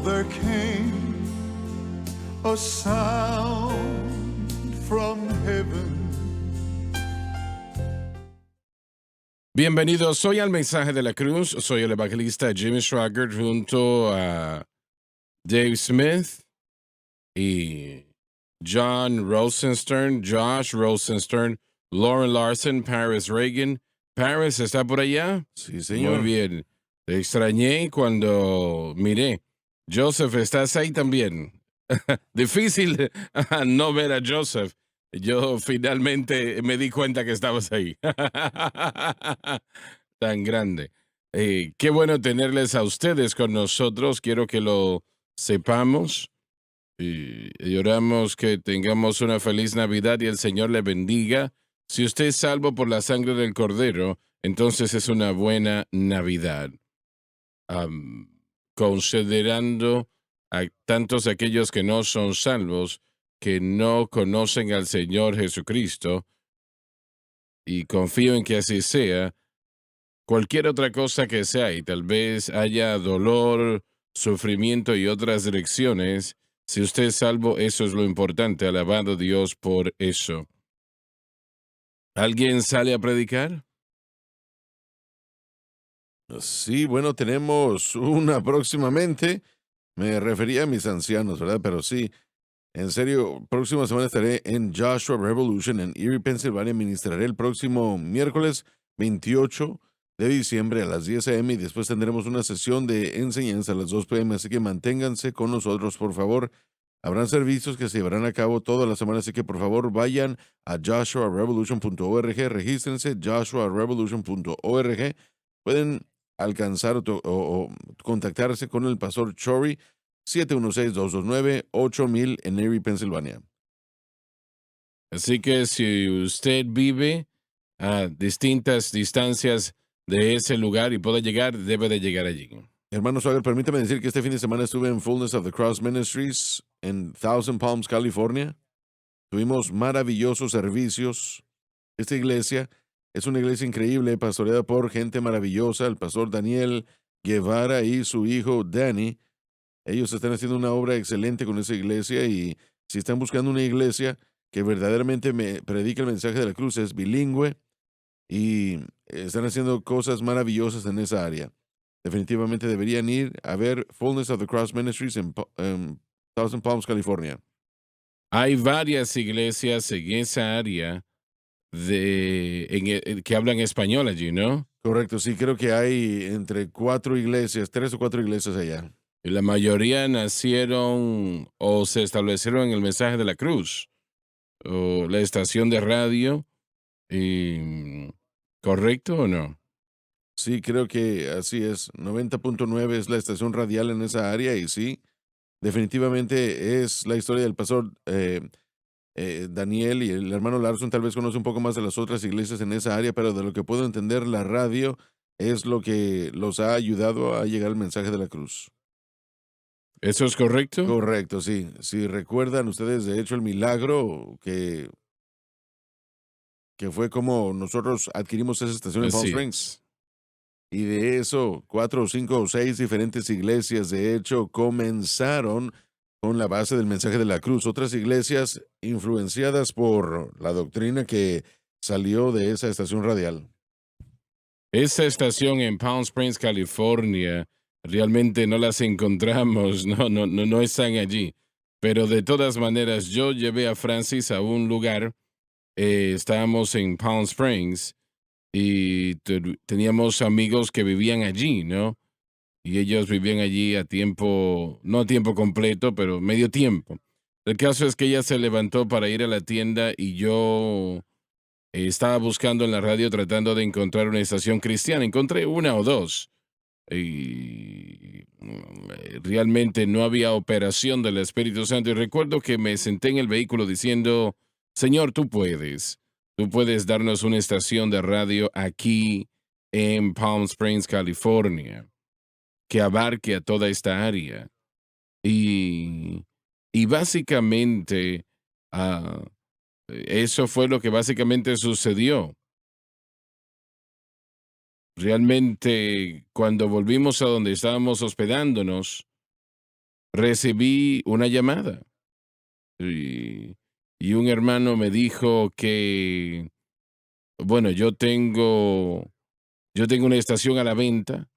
there came a sound from heaven. Bienvenidos hoy al Mensaje de la Cruz. Soy el evangelista Jimmy Swaggart junto a Dave Smith y John Rosenstern, Josh Rosenstern, Lauren Larson, Paris Reagan. Paris, ¿está por allá? Sí, señor. Muy bien. Te extrañé cuando miré. Joseph, ¿estás ahí también? Difícil no ver a Joseph. Yo finalmente me di cuenta que estabas ahí. Tan grande. Qué bueno tenerles a ustedes con nosotros. Quiero que lo sepamos. Y oramos que tengamos una feliz Navidad y el Señor le bendiga. Si usted es salvo por la sangre del Cordero, entonces es una buena Navidad. Considerando a tantos aquellos que no son salvos, que no conocen al Señor Jesucristo, y confío en que así sea, cualquier otra cosa que sea, y tal vez haya dolor, sufrimiento y otras lecciones, si usted es salvo, eso es lo importante, alabado Dios por eso. ¿Alguien sale a predicar? Sí, bueno, tenemos una próximamente. Me refería a mis ancianos, ¿verdad? Pero sí, en serio, próxima semana estaré en Joshua Revolution en Erie, Pensilvania. Ministraré el próximo miércoles 28 de diciembre a las 10 a.m. y después tendremos una sesión de enseñanza a las 2 p.m. Así que manténganse con nosotros, por favor. Habrán servicios que se llevarán a cabo toda la semana, así que por favor vayan a joshuarevolution.org, regístrense, joshuarevolution.org. Pueden alcanzar o contactarse con el pastor Chory, 716-229-8000 en Erie, Pensilvania. Así que si usted vive a distintas distancias de ese lugar y puede llegar, debe de llegar allí. Hermano Swagger, permítame decir que este fin de semana estuve en Fullness of the Cross Ministries en Thousand Palms, California. Tuvimos maravillosos servicios. Esta iglesia es una iglesia increíble, pastoreada por gente maravillosa, el pastor Daniel Guevara y su hijo Danny. Ellos están haciendo una obra excelente con esa iglesia y si están buscando una iglesia que verdaderamente me predica el mensaje de la cruz, es bilingüe y están haciendo cosas maravillosas en esa área. Definitivamente deberían ir a ver Fullness of the Cross Ministries en Thousand Palms, California. Hay varias iglesias en esa área que hablan español allí, ¿no? Correcto, sí, creo que hay entre 3 o 4 iglesias allá. Y la mayoría nacieron o se establecieron en el mensaje de la cruz, o la estación de radio, ¿correcto o no? Sí, creo que así es. 90.9 es la estación radial en esa área y sí, definitivamente es la historia del pastor Daniel y el hermano Larson. Tal vez conoce un poco más de las otras iglesias en esa área, pero de lo que puedo entender, la radio es lo que los ha ayudado a llegar al mensaje de la cruz. ¿Eso es correcto? Correcto, sí. Si recuerdan ustedes, de hecho, el milagro que fue como nosotros adquirimos esa estación en Palm Así Springs. es. Y de eso, 4 o 5 o 6 diferentes iglesias, de hecho, comenzaron con la base del mensaje de la cruz. Otras iglesias influenciadas por la doctrina que salió de esa estación radial. Esa estación en Palm Springs, California, realmente no las encontramos, no están allí. Pero de todas maneras, yo llevé a Francis a un lugar, estábamos en Palm Springs y teníamos amigos que vivían allí, ¿no? Y ellos vivían allí a tiempo, no a tiempo completo, pero medio tiempo. El caso es que ella se levantó para ir a la tienda y yo estaba buscando en la radio tratando de encontrar una estación cristiana. Encontré una o dos. Y realmente no había operación del Espíritu Santo. Y recuerdo que me senté en el vehículo diciendo, Señor, tú puedes darnos una estación de radio aquí en Palm Springs, California, que abarque a toda esta área. Y básicamente, ah, eso fue lo que básicamente sucedió. Realmente, cuando volvimos a donde estábamos hospedándonos, recibí una llamada y, y un hermano me dijo que, bueno, yo tengo una estación a la venta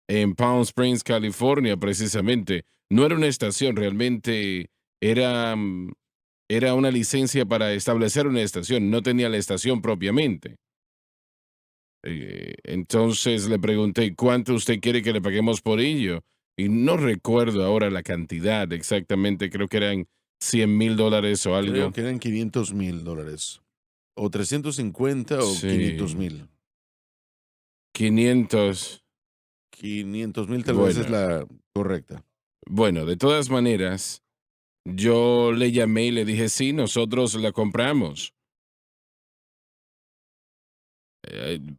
en Palm Springs, California, precisamente. No era una estación, realmente era, era una licencia para establecer una estación. No tenía la estación propiamente. Entonces le pregunté, ¿cuánto usted quiere que le paguemos por ello? Y no recuerdo ahora la cantidad exactamente, creo que eran $100,000 o Creo algo. que eran $500,000. O 350 o Sí, 500,000. 500. 500,000 tal vez es Bueno, la correcta. bueno, de todas maneras, yo le llamé y le dije, sí, nosotros la compramos.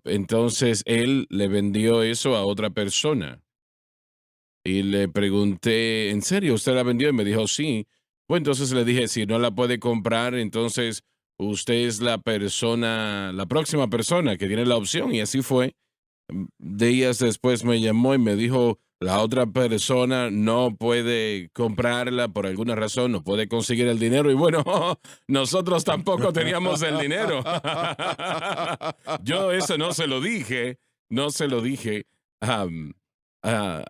Entonces él le vendió eso a otra persona. Y le pregunté, ¿en serio usted la vendió? Y me dijo, sí. Pues entonces le dije, si no la puede comprar, entonces usted es la persona, la próxima persona que tiene la opción. Y así fue. Días después me llamó y me dijo, la otra persona no puede comprarla por alguna razón, no puede conseguir el dinero. Y bueno, nosotros tampoco teníamos el dinero. Yo eso no se lo dije, no se lo dije. Am,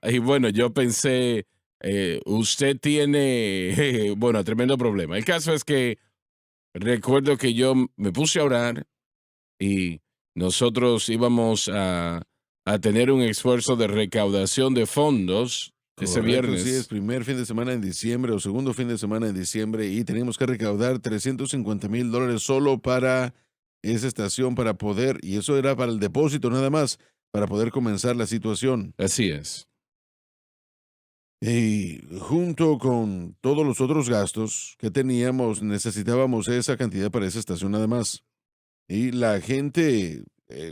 y bueno, yo pensé, usted tiene, bueno, tremendo problema. El caso es que recuerdo que yo me puse a orar y nosotros íbamos a tener un esfuerzo de recaudación de fondos ese Correcto, sí, es viernes. primer fin de semana en diciembre o segundo fin de semana en diciembre y tenemos que recaudar $350,000 solo para esa estación para poder, y eso era para el depósito nada más, para poder comenzar la situación. Así es. Y junto con todos los otros gastos que teníamos, necesitábamos esa cantidad para esa estación nada más. Y la gente,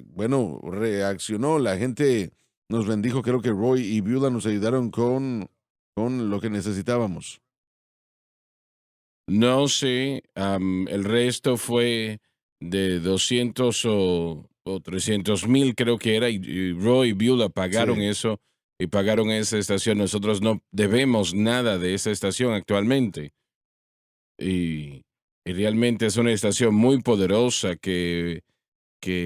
bueno, reaccionó, la gente nos bendijo, creo que Roy y Beulah nos ayudaron con lo que necesitábamos. No sé, el resto fue de 200 o 300,000, creo que era, y Roy y Beulah pagaron Sí, eso y pagaron esa estación. Nosotros no debemos nada de esa estación actualmente. Y, y realmente es una estación muy poderosa que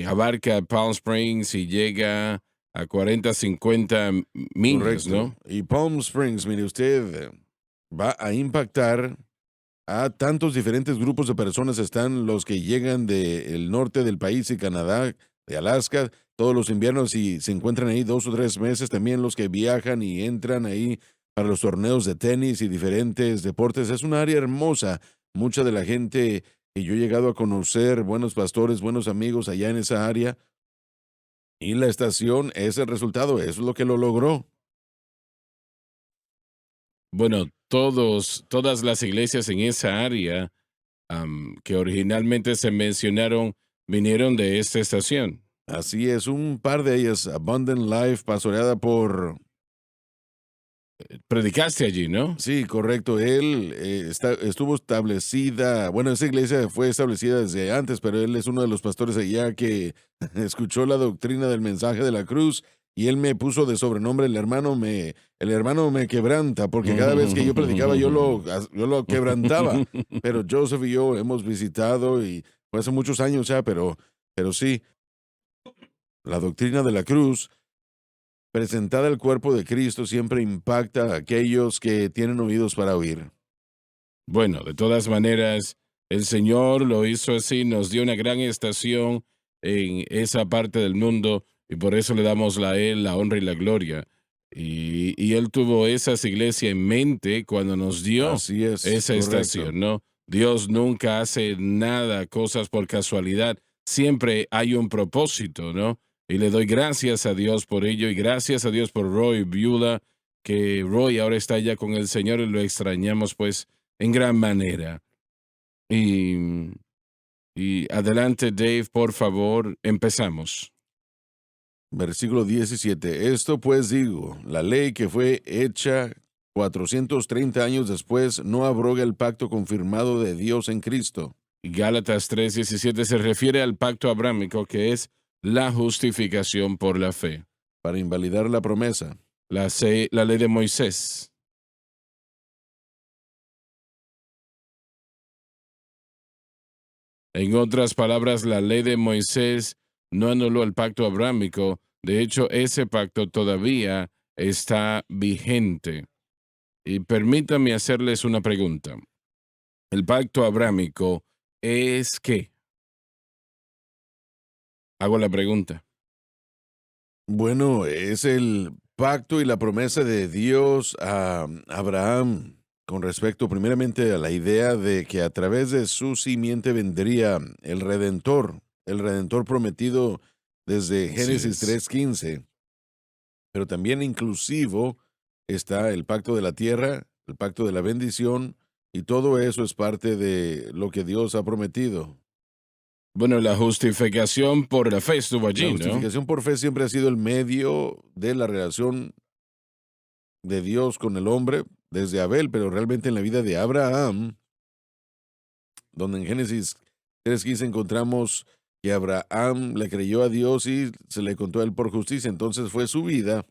abarca Palm Springs y llega a 40, 50 millas, correcto. ¿no? Y Palm Springs, mire usted, va a impactar a tantos diferentes grupos de personas. Están los que llegan del norte del país y Canadá, de Alaska, todos los inviernos y se encuentran ahí 2 o 3 meses. También los que viajan y entran ahí para los torneos de tenis y diferentes deportes. Es un área hermosa. Mucha de la gente que yo he llegado a conocer, buenos pastores, buenos amigos allá en esa área. Y la estación es el resultado, eso es lo que lo logró. Bueno, todas las iglesias en esa área que originalmente se mencionaron vinieron de esta estación. Así es, un par de ellas, Abundant Life, pastoreada por. Predicaste allí, ¿no? Sí, correcto. Él estuvo establecida, bueno, esa iglesia fue establecida desde antes, pero él es uno de los pastores allá que escuchó la doctrina del mensaje de la cruz y él me puso de sobrenombre el hermano me quebranta, porque cada vez que yo predicaba yo lo quebrantaba. Pero Joseph y yo hemos visitado y fue hace muchos años ya, pero sí, la doctrina de la cruz presentada al cuerpo de Cristo siempre impacta a aquellos que tienen oídos para oír. Bueno, de todas maneras, el Señor lo hizo así, nos dio una gran estación en esa parte del mundo y por eso le damos a Él la honra y la gloria. Y Él tuvo esas iglesias en mente cuando nos dio Así es, esa correcto. estación, ¿no? Dios nunca hace nada, cosas por casualidad, siempre hay un propósito, ¿no? Y le doy gracias a Dios por ello y gracias a Dios por Roy Beulah, que Roy ahora está ya con el Señor y lo extrañamos pues en gran manera. Y, y adelante, Dave, por favor, empezamos. Versículo 17. Esto pues digo, la ley que fue hecha 430 años después no abroga el pacto confirmado de Dios en Cristo. Gálatas 3:17 se refiere al pacto abrámico que es la justificación por la fe. Para invalidar la promesa. La ley de Moisés. En otras palabras, la ley de Moisés no anuló el pacto abrámico. De hecho, ese pacto todavía está vigente. Y permítanme hacerles una pregunta. ¿El pacto abrámico es qué? Hago la pregunta. Bueno, es el pacto y la promesa de Dios a Abraham con respecto primeramente a la idea de que a través de su simiente vendría el redentor prometido desde Así Génesis es. 3:15, pero también inclusivo está el pacto de la tierra, el pacto de la bendición, y todo eso es parte de lo que Dios ha prometido. Bueno, la justificación por la fe estuvo La allí, ¿no? justificación por fe siempre ha sido el medio de la relación de Dios con el hombre desde Abel, pero realmente en la vida de Abraham, donde en Génesis 3:15 encontramos que Abraham le creyó a Dios y se le contó a él por justicia, entonces fue su vida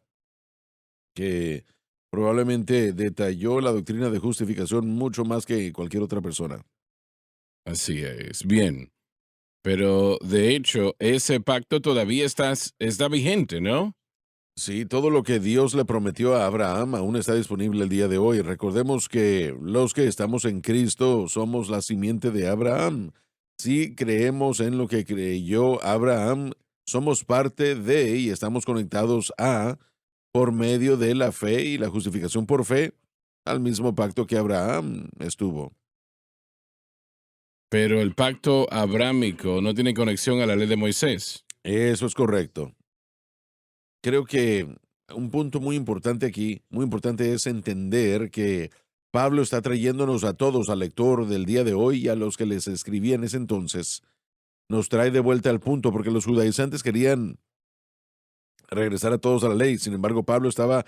que probablemente detalló la doctrina de justificación mucho más que cualquier otra persona. Así es. Bien. Pero de hecho, ese pacto todavía está vigente, ¿no? Sí, todo lo que Dios le prometió a Abraham aún está disponible el día de hoy. Recordemos que los que estamos en Cristo somos la simiente de Abraham. Si creemos en lo que creyó Abraham, somos parte de y estamos conectados a, por medio de la fe y la justificación por fe, al mismo pacto que Abraham estuvo. Pero el pacto abrámico no tiene conexión a la ley de Moisés. Eso es correcto. Creo que un punto muy importante aquí, muy importante es entender que Pablo está trayéndonos a todos, al lector del día de hoy y a los que les escribía en ese entonces, nos trae de vuelta al punto, porque los judaizantes querían regresar a todos a la ley. Sin embargo, Pablo estaba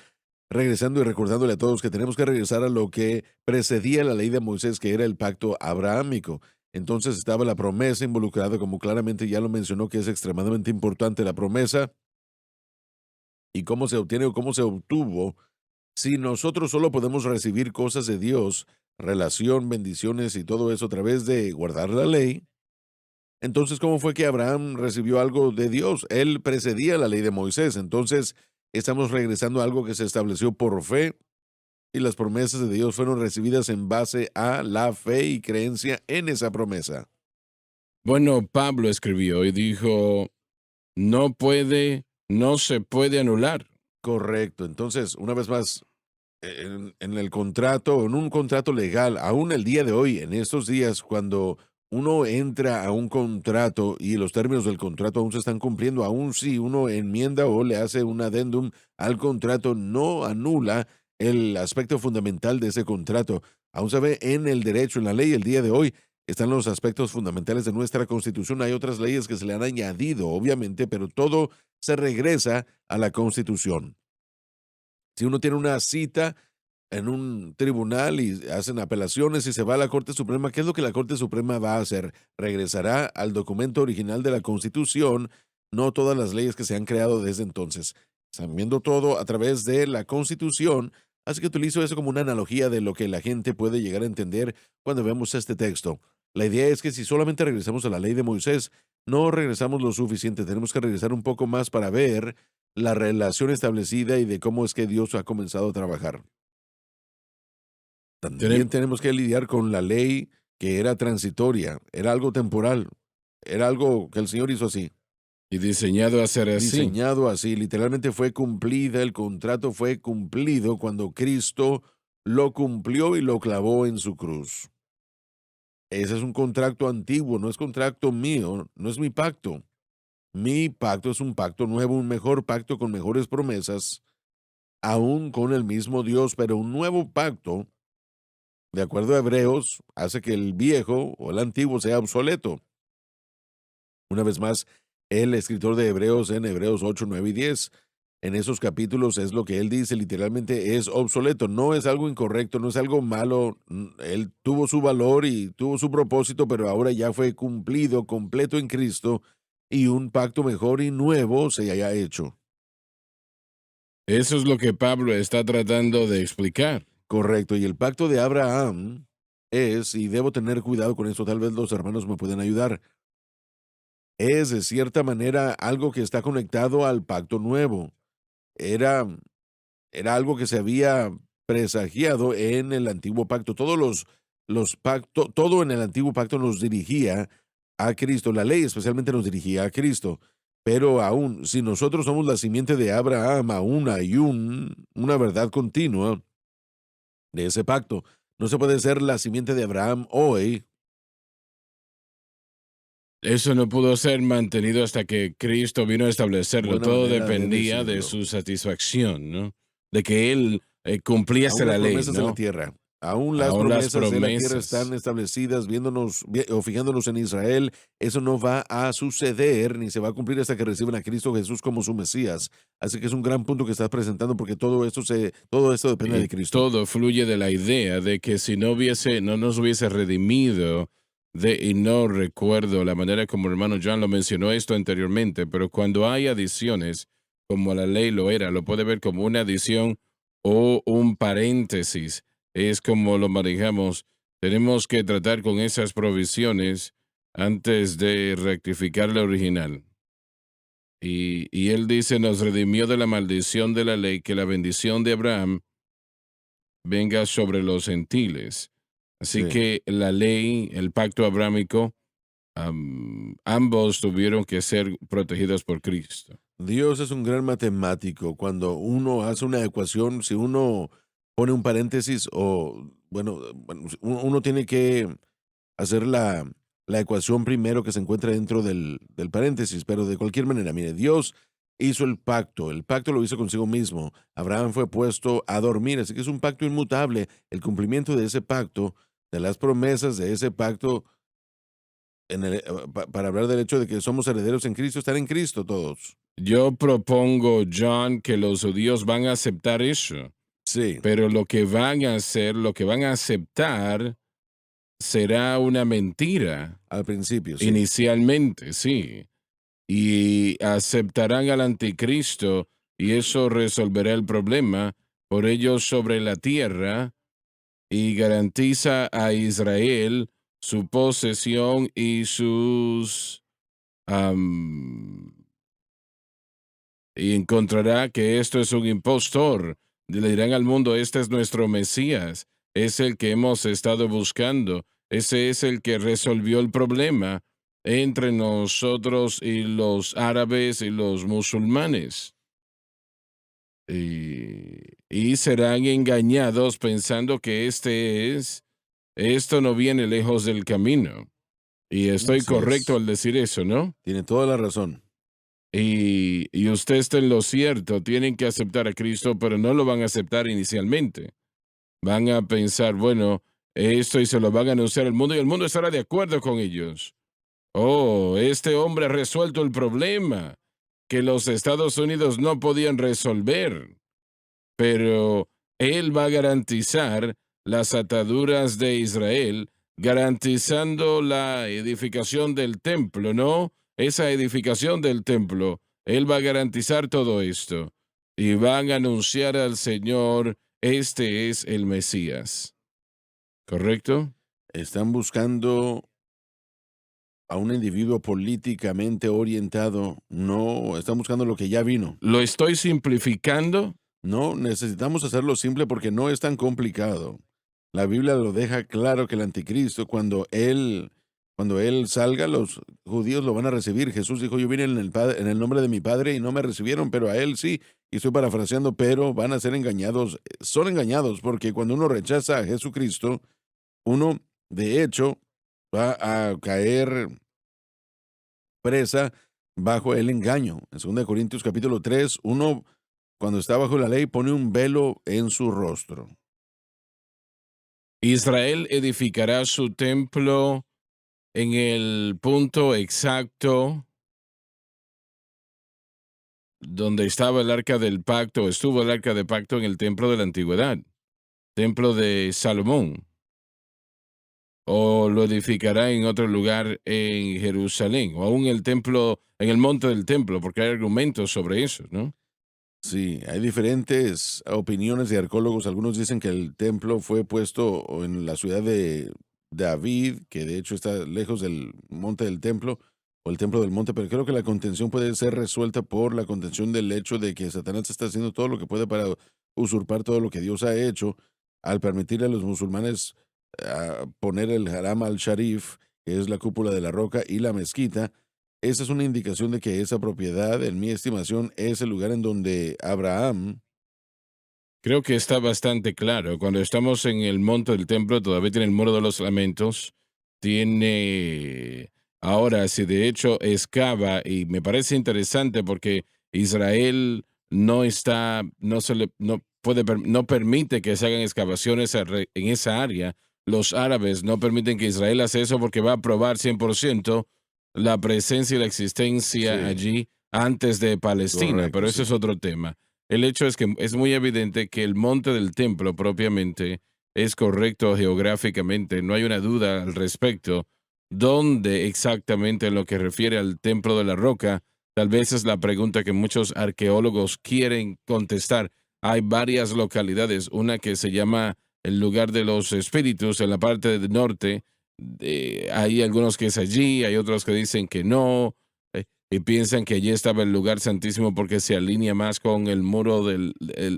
regresando y recordándole a todos que tenemos que regresar a lo que precedía la ley de Moisés, que era el pacto abrahámico. Entonces estaba la promesa involucrada, como claramente ya lo mencionó, que es extremadamente importante la promesa y cómo se obtiene o cómo se obtuvo. Si nosotros solo podemos recibir cosas de Dios, relación, bendiciones y todo eso a través de guardar la ley, entonces, ¿cómo fue que Abraham recibió algo de Dios? Él precedía la ley de Moisés. Entonces, estamos regresando a algo que se estableció por fe y las promesas de Dios fueron recibidas en base a la fe y creencia en esa promesa. Bueno, Pablo escribió y dijo, no se puede anular. Correcto. Entonces, una vez más, en el contrato, en un contrato legal, aún el día de hoy, en estos días, cuando uno entra a un contrato y los términos del contrato aún se están cumpliendo, aún si uno enmienda o le hace un adendum al contrato, no anula el aspecto fundamental de ese contrato. Aún se ve en el derecho, en la ley, el día de hoy. Están los aspectos fundamentales de nuestra Constitución. Hay otras leyes que se le han añadido, obviamente, pero todo se regresa a la Constitución. Si uno tiene una cita en un tribunal y hacen apelaciones y se va a la Corte Suprema, ¿qué es lo que la Corte Suprema va a hacer? Regresará al documento original de la Constitución, no todas las leyes que se han creado desde entonces. Están viendo todo a través de la Constitución, así que utilizo eso como una analogía de lo que la gente puede llegar a entender cuando vemos este texto. La idea es que si solamente regresamos a la ley de Moisés, no regresamos lo suficiente, tenemos que regresar un poco más para ver la relación establecida y de cómo es que Dios ha comenzado a trabajar. También Tenem- tenemos que lidiar con la ley que era transitoria, era algo temporal, era algo que el Señor hizo así, y diseñado a ser así. diseñado así, literalmente fue cumplida, el contrato fue cumplido cuando Cristo lo cumplió y lo clavó en su cruz. Ese es un contrato antiguo, no es contrato mío, no es mi pacto. Mi pacto es un pacto nuevo, un mejor pacto con mejores promesas, aún con el mismo Dios, pero un nuevo pacto, de acuerdo a Hebreos, hace que el viejo o el antiguo sea obsoleto. Una vez más, el escritor de Hebreos en Hebreos 8, 9 y 10, en esos capítulos es lo que él dice, literalmente es obsoleto, no es algo incorrecto, no es algo malo, él tuvo su valor y tuvo su propósito, pero ahora ya fue cumplido completo en Cristo y un pacto mejor y nuevo se haya hecho. Eso es lo que Pablo está tratando de explicar. Correcto, y el pacto de Abraham es, y debo tener cuidado con esto, tal vez los hermanos me pueden ayudar, es de cierta manera algo que está conectado al pacto nuevo. Era, era algo que se había presagiado en el antiguo pacto. Los pactos, todo en el antiguo pacto nos dirigía a Cristo. La ley especialmente nos dirigía a Cristo. Pero aún, si nosotros somos la simiente de Abraham, aún hay una verdad continua de ese pacto. No se puede ser la simiente de Abraham hoy. Eso no pudo ser mantenido hasta que Cristo vino a establecerlo. Buena Todo manera de dependía de decirlo. su satisfacción, ¿no? De que Él cumpliese Aún la las ley, promesas de la ¿no? tierra, aún las Aún las promesas de la tierra están promesas. establecidas, viéndonos o fijándonos en Israel. Eso no va a suceder ni se va a cumplir hasta que reciban a Cristo Jesús como su Mesías. Así que es un gran punto que estás presentando porque todo esto depende de Y Cristo. todo fluye de la idea de que si no nos hubiese redimido y no recuerdo la manera como el hermano John lo mencionó esto anteriormente, pero cuando hay adiciones, como la ley lo era, lo puede ver como una adición o un paréntesis. Es como lo manejamos. Tenemos que tratar con esas provisiones antes de rectificar la original. Y él dice, nos redimió de la maldición de la ley, que la bendición de Abraham venga sobre los gentiles. Así Sí. que la ley, el pacto abrámico, ambos tuvieron que ser protegidos por Cristo. Dios es un gran matemático. Cuando uno hace una ecuación, si uno pone un paréntesis bueno, uno tiene que hacer la ecuación primero que se encuentra dentro del paréntesis, pero de cualquier manera, mire, Dios hizo el pacto lo hizo consigo mismo, Abraham fue puesto a dormir, así que es un pacto inmutable, el cumplimiento de ese pacto, de las promesas de ese pacto, para hablar del hecho de que somos herederos en Cristo, estar en Cristo todos. Yo propongo, John, que los judíos van a aceptar eso, Sí, pero lo que van a hacer, lo que van a aceptar, será una mentira al principio, sí. inicialmente, sí. Y aceptarán al anticristo y eso resolverá el problema por ellos sobre la tierra y garantiza a Israel su posesión y am, y encontrará que esto es un impostor. Le dirán al mundo, este es nuestro Mesías, es el que hemos estado buscando, ese es el que resolvió el problema entre nosotros y los árabes y los musulmanes. Y serán engañados pensando que esto no viene lejos del camino. Y estoy Así correcto es. al decir eso, ¿no? Tiene toda la razón. Y usted está en lo cierto, tienen que aceptar a Cristo, pero no lo van a aceptar inicialmente. Van a pensar, bueno, esto y se lo van a anunciar al mundo y el mundo estará de acuerdo con ellos. Oh, este hombre ha resuelto el problema que los Estados Unidos no podían resolver, pero él va a garantizar las ataduras de Israel, garantizando la edificación del templo, ¿no? Esa edificación del templo, él va a garantizar todo esto y van a anunciar al Señor, este es el Mesías. ¿Correcto? Están buscando a un individuo políticamente orientado. No, están buscando lo que ya vino. ¿Lo estoy simplificando? No, necesitamos hacerlo simple porque no es tan complicado. La Biblia lo deja claro que el anticristo, cuando él salga, los judíos lo van a recibir. Jesús dijo, yo vine en el nombre de mi Padre y no me recibieron, pero a él sí. Y estoy parafraseando, pero van a ser engañados. Son engañados porque cuando uno rechaza a Jesucristo, uno, de hecho, va a caer presa bajo el engaño. En 2 Corintios capítulo 3, uno cuando está bajo la ley pone un velo en su rostro. Israel edificará su templo en el punto exacto donde estaba el arca del pacto, estuvo el arca del pacto en el templo de la antigüedad, templo de Salomón, o lo edificará en otro lugar en Jerusalén, o aún el templo, en el monte del templo, porque hay argumentos sobre eso, ¿no? Sí, hay diferentes opiniones de arqueólogos. Algunos dicen que el templo fue puesto en la ciudad de David, que de hecho está lejos del monte del templo o el templo del monte, pero creo que la contención puede ser resuelta por la contención del hecho de que Satanás está haciendo todo lo que puede para usurpar todo lo que Dios ha hecho al permitirle a los musulmanes poner el Haram al-Sharif, que es la cúpula de la roca, y la mezquita. Esa es una indicación de que esa propiedad, en mi estimación, es el lugar en donde Abraham. Creo que está bastante claro. Cuando estamos en el monte del templo, todavía tiene el muro de los lamentos. Tiene. Ahora, si de hecho excava, y me parece interesante porque Israel no está, no se le, no puede, no permite que se hagan excavaciones en esa área. Los árabes no permiten que Israel haga eso porque va a probar 100% la presencia y la existencia Sí, allí antes de Palestina, correcto, pero eso sí. es otro tema. El hecho es que es muy evidente que el monte del templo propiamente es correcto geográficamente, no hay una duda al respecto. ¿Dónde exactamente en lo que refiere al templo de la roca? Tal vez es la pregunta que muchos arqueólogos quieren contestar. Hay varias localidades, una que se llama el lugar de los espíritus en la parte del norte. Hay algunos que es allí, hay otros que dicen que no, y piensan que allí estaba el lugar santísimo porque se alinea más con el muro de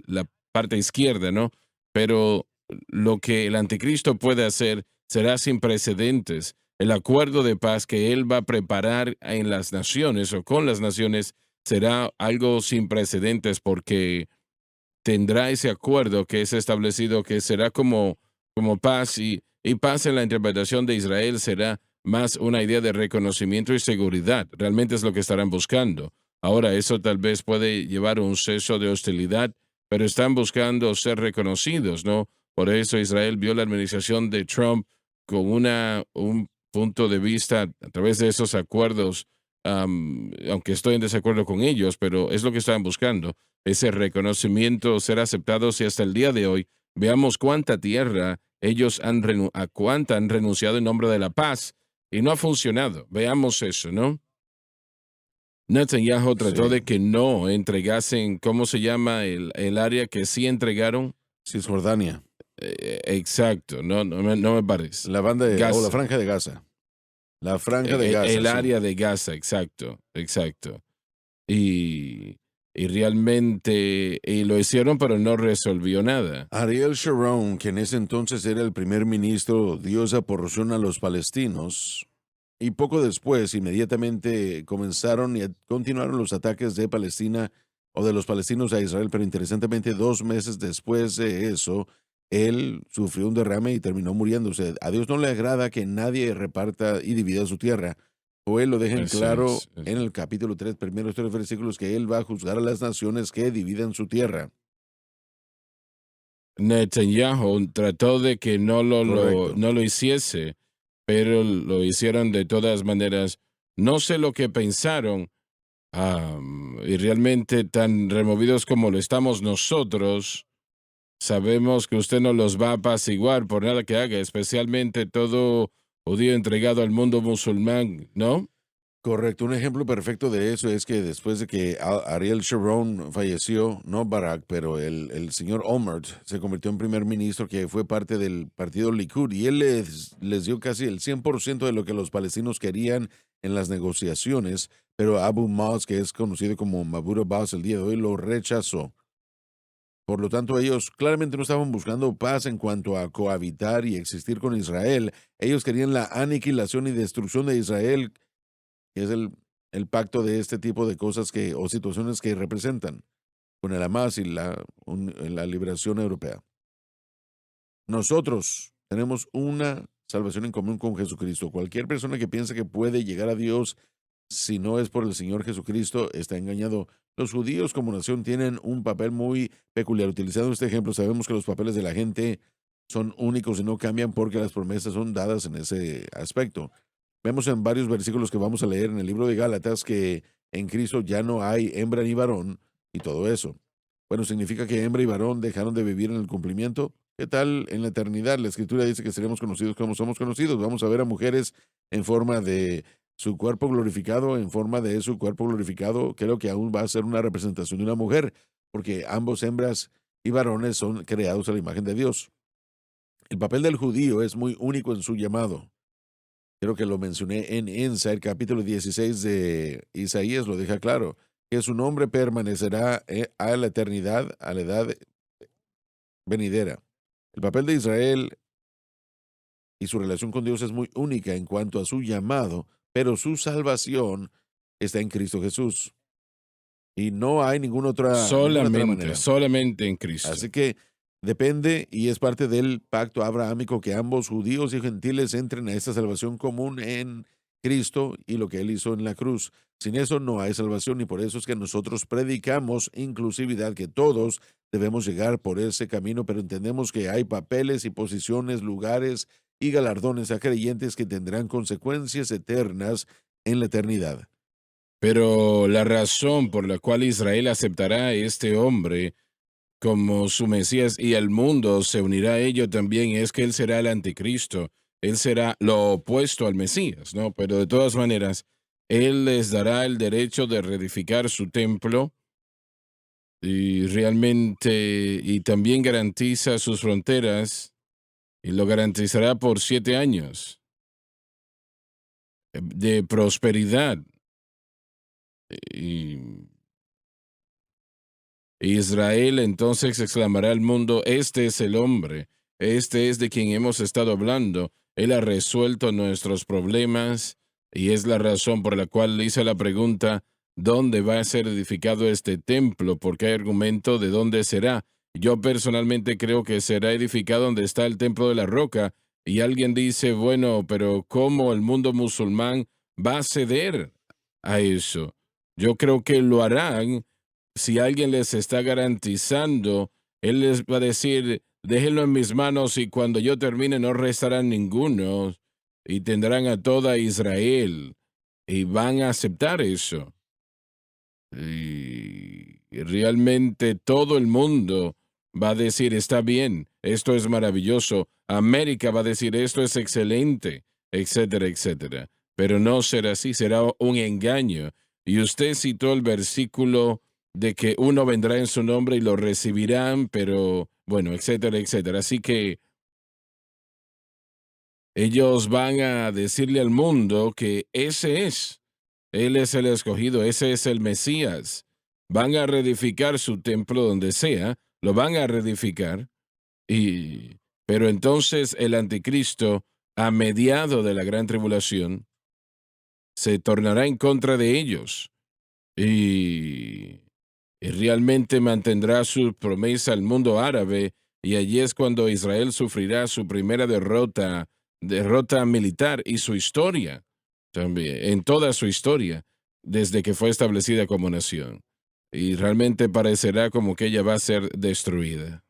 la parte izquierda, ¿no? Pero lo que el anticristo puede hacer será sin precedentes. El acuerdo de paz que él va a preparar en las naciones o con las naciones será algo sin precedentes porque tendrá ese acuerdo que es establecido que será como paz y paz en la interpretación de Israel será más una idea de reconocimiento y seguridad. Realmente es lo que estarán buscando. Ahora, eso tal vez puede llevar a un cese de hostilidad, pero están buscando ser reconocidos, ¿no? Por eso Israel vio la administración de Trump con un punto de vista a través de esos acuerdos, aunque estoy en desacuerdo con ellos, pero es lo que estaban buscando ese reconocimiento, ser aceptados y hasta el día de hoy veamos cuánta tierra ellos a cuánta han renunciado en nombre de la paz y no ha funcionado. Veamos eso, ¿no? Netanyahu trató Sí. de que no entregasen, ¿cómo se llama el área que sí entregaron? Cisjordania, Exacto, no me parece. la banda o la Gaza, franja de Gaza. La franja de el Gaza, sí. área de Gaza, exacto, exacto. Y, y realmente y lo hicieron, pero no resolvió nada. Ariel Sharon, que en ese entonces era el primer ministro, dio esa porción a los palestinos. Y poco después, inmediatamente comenzaron y continuaron los ataques de Palestina o de los palestinos a Israel, pero interesantemente 2 meses después de eso, él sufrió un derrame y terminó muriéndose. A Dios no le agrada que nadie reparta y divida su tierra. O él lo deja en Así claro es. en el capítulo 3, primeros 3 versículos, que él va a juzgar a las naciones que dividan su tierra. Netanyahu trató de que Correcto. no lo hiciese, pero lo hicieron de todas maneras. No sé lo que pensaron, y realmente tan removidos como lo estamos nosotros, sabemos que usted no los va a apaciguar por nada que haga, especialmente todo judío entregado al mundo musulmán, ¿no? Correcto, un ejemplo perfecto de eso es que después de que Ariel Sharon falleció, no Barack, pero el señor Olmert se convirtió en primer ministro que fue parte del partido Likud y él les dio casi el 100% de lo que los palestinos querían en las negociaciones, pero Abu Maaz, que es conocido como Mahmoud Abbas el día de hoy, lo rechazó. Por lo tanto, ellos claramente no estaban buscando paz en cuanto a cohabitar y existir con Israel. Ellos querían la aniquilación y destrucción de Israel, que es el pacto de este tipo de cosas que, o situaciones que representan con el Hamas y la liberación europea. Nosotros tenemos una salvación en común con Jesucristo. Cualquier persona que piense que puede llegar a Dios si no es por el Señor Jesucristo está engañado. Los judíos como nación tienen un papel muy peculiar. Utilizando este ejemplo, sabemos que los papeles de la gente son únicos y no cambian porque las promesas son dadas en ese aspecto. Vemos en varios versículos que vamos a leer en el libro de Gálatas que en Cristo ya no hay hembra ni varón y todo eso. Bueno, significa que hembra y varón dejaron de vivir en el cumplimiento. ¿Qué tal en la eternidad? La escritura dice que seremos conocidos como somos conocidos. Vamos a ver a mujeres en forma de su cuerpo glorificado, en forma de su cuerpo glorificado. Creo que aún va a ser una representación de una mujer, porque ambos hembras y varones son creados a la imagen de Dios. El papel del judío es muy único en su llamado. Creo que lo mencioné en Insight, capítulo 16 de Isaías, lo deja claro, que su nombre permanecerá a la eternidad, a la edad venidera. El papel de Israel y su relación con Dios es muy única en cuanto a su llamado, pero su salvación está en Cristo Jesús. Y no hay ninguna otra Solamente, manera. solamente en Cristo. Así que depende y es parte del pacto abrahámico que ambos judíos y gentiles entren a esta salvación común en Cristo y lo que Él hizo en la cruz. Sin eso no hay salvación y por eso es que nosotros predicamos inclusividad, que todos debemos llegar por ese camino, pero entendemos que hay papeles y posiciones, lugares y galardones a creyentes que tendrán consecuencias eternas en la eternidad. Pero la razón por la cual Israel aceptará a este hombre como su Mesías y el mundo se unirá a ello también es que él será el anticristo, él será lo opuesto al Mesías, ¿no? Pero de todas maneras, él les dará el derecho de reedificar su templo y realmente, y también garantiza sus fronteras y lo garantizará por 7 años de prosperidad. Y Israel entonces exclamará al mundo, este es el hombre, este es de quien hemos estado hablando, él ha resuelto nuestros problemas y es la razón por la cual hice la pregunta, ¿dónde va a ser edificado este templo? Porque hay argumento de dónde será. Yo personalmente creo que será edificado donde está el templo de la roca y alguien dice, bueno, pero ¿cómo el mundo musulmán va a ceder a eso? Yo creo que lo harán si alguien les está garantizando, él les va a decir, déjenlo en mis manos y cuando yo termine no restará ninguno y tendrán a toda Israel y van a aceptar eso. Y realmente todo el mundo va a decir, está bien, esto es maravilloso, América va a decir, esto es excelente, etcétera, etcétera. Pero no será así, será un engaño. Y usted citó el versículo de que uno vendrá en su nombre y lo recibirán, pero bueno, etcétera, etcétera. Así que ellos van a decirle al mundo que él es el escogido, ese es el Mesías. Van a reedificar su templo donde sea, lo van a reedificar, pero entonces el anticristo, a mediado de la gran tribulación, se tornará en contra de ellos y realmente mantendrá su promesa al mundo árabe y allí es cuando Israel sufrirá su primera derrota militar y su historia también, en toda su historia, desde que fue establecida como nación. Y realmente parecerá como que ella va a ser destruida.